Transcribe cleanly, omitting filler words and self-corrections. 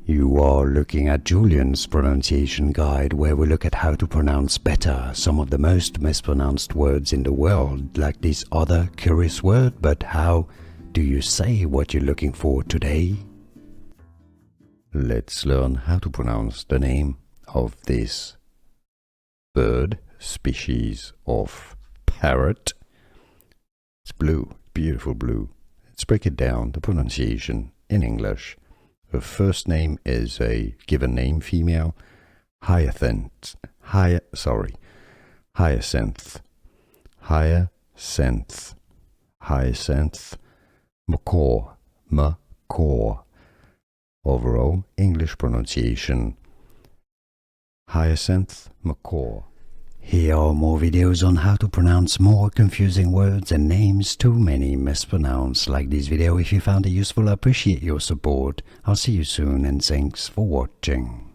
You are looking at Julian's pronunciation guide, where we look at how to pronounce better some of the most mispronounced words in the world, like this other curious word. But how do you say what you're looking for today? Let's learn how to pronounce the name of this bird species of parrot. It's blue, beautiful blue. Let's break it down, the pronunciation in English. Her first name is a given name, female, Hyacinth, Hyacinth, Macaw, overall English pronunciation, Hyacinth Macaw. Here are more videos on how to pronounce more confusing words and names too many mispronounced. Like this video if you found it useful. I appreciate your support. I'll see you soon and thanks for watching.